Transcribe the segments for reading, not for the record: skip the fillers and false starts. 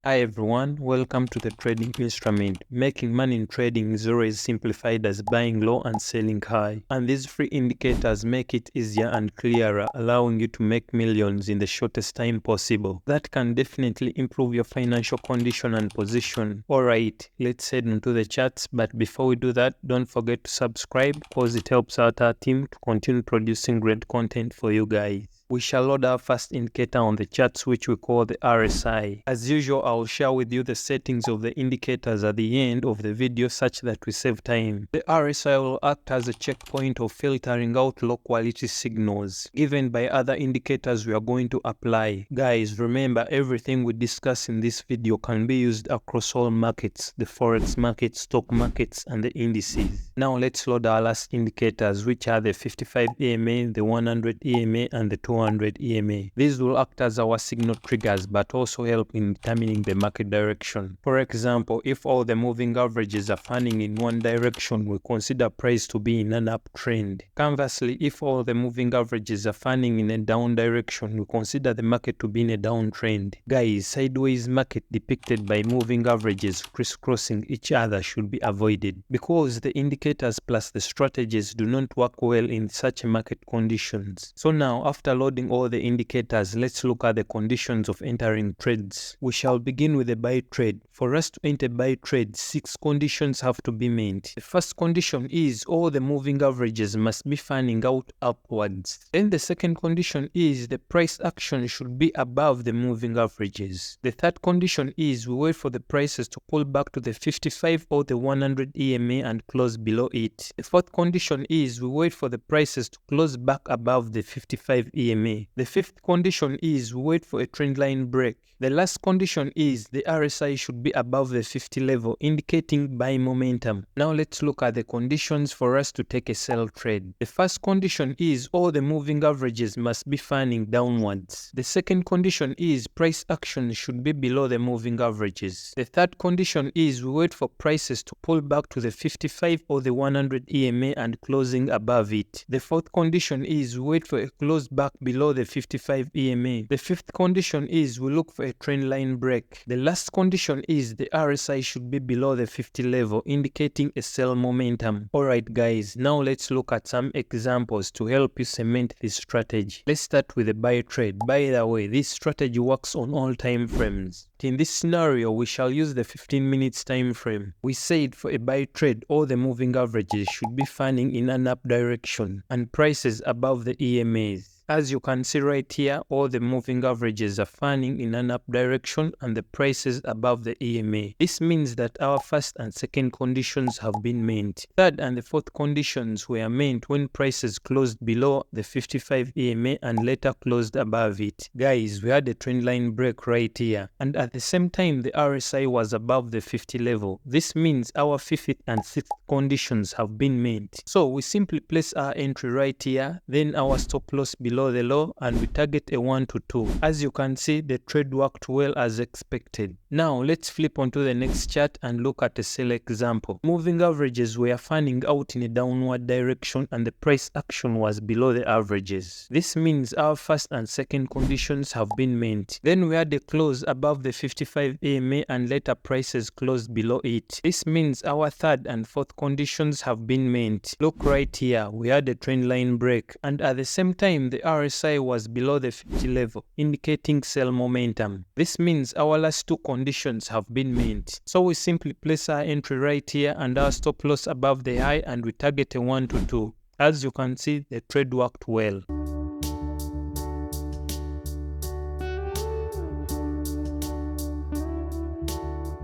Hi everyone, welcome to the trading instrument. Making money in trading is always simplified as buying low and selling high. And these free indicators make it easier and clearer, allowing you to make millions in the shortest time possible. That can definitely improve your financial condition and position. Alright, let's head into the charts, but before we do that, don't forget to subscribe because it helps out our team to continue producing great content for you guys. We shall load our first indicator on the charts, which we call the RSI. As usual, I will share with you the settings of the indicators at the end of the video such that we save time. The RSI will act as a checkpoint of filtering out low quality signals given by other indicators we are going to apply. Guys, remember everything we discuss in this video can be used across all markets, the forex market, stock markets, and the indices. Now let's load our last indicators, which are the 55 EMA, the 100 EMA, and the 200 EMA. These will act as our signal triggers but also help in determining the market direction. For example, if all the moving averages are fanning in one direction, we consider price to be in an uptrend. Conversely, if all the moving averages are fanning in a down direction, we consider the market to be in a downtrend. Guys, sideways market depicted by moving averages crisscrossing each other should be avoided because the indicators plus the strategies do not work well in such market conditions. So now, after loading all the indicators, let's look at the conditions of entering trades. We shall begin with a buy trade. For us to enter buy trade, 6 conditions have to be met. The first condition is all the moving averages must be fanning out upwards. Then the second condition is the price action should be above the moving averages. The third condition is we wait for the prices to pull back to the 55 or the 100 EMA and close below it. The fourth condition is we wait for the prices to close back above the 55 EMA. The fifth condition is we wait for a trend line break. The last condition is the RSI should be above the 50 level, indicating buy momentum. Now let's look at the conditions for us to take a sell trade. The first condition is all the moving averages must be fanning downwards. The second condition is price action should be below the moving averages. The third condition is we wait for prices to pull back to the 55 or the 100 EMA and closing above it. The fourth condition is we wait for a close back below the 55 EMA. The fifth condition is we look for a trend line break. The last condition is the RSI should be below the 50 level, indicating a sell momentum. Alright guys, now let's look at some examples to help you cement this strategy. Let's start with a buy trade. By the way, this strategy works on all time frames. In this scenario, we shall use the 15 minutes time frame. We said for a buy trade, all the moving averages should be fanning in an up direction and prices above the EMAs. As you can see right here, all the moving averages are fanning in an up direction and the prices above the EMA. This means that our first and second conditions have been met. Third and the fourth conditions were met when prices closed below the 55 EMA and later closed above it. Guys, we had a trend line break right here, and at the same time the RSI was above the 50 level. This means our fifth and sixth conditions have been met. So we simply place our entry right here, then our stop loss below the low, and we target a 1 to 2. As you can see, the trade worked well as expected. Now let's flip onto the next chart and look at a sell example. Moving averages were fanning out in a downward direction and the price action was below the averages. This means our first and second conditions have been met. Then we had a close above the 55 EMA and later prices closed below it. This means our third and fourth conditions have been met. Look right here, we had a trend line break and at the same time the RSI was below the 50 level, indicating sell momentum. This means our last two conditions have been met. So we simply place our entry right here and our stop loss above the high and we target a 1 to 2. As you can see, the trade worked well.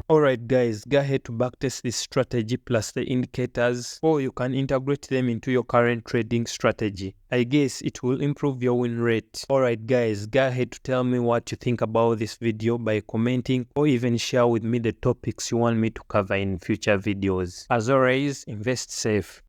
Alright guys, go ahead to backtest this strategy plus the indicators, or you can integrate them into your current trading strategy. I guess it will improve your win rate. Alright guys, go ahead to tell me what you think about this video by commenting or even share with me the topics you want me to cover in future videos. As always, invest safe.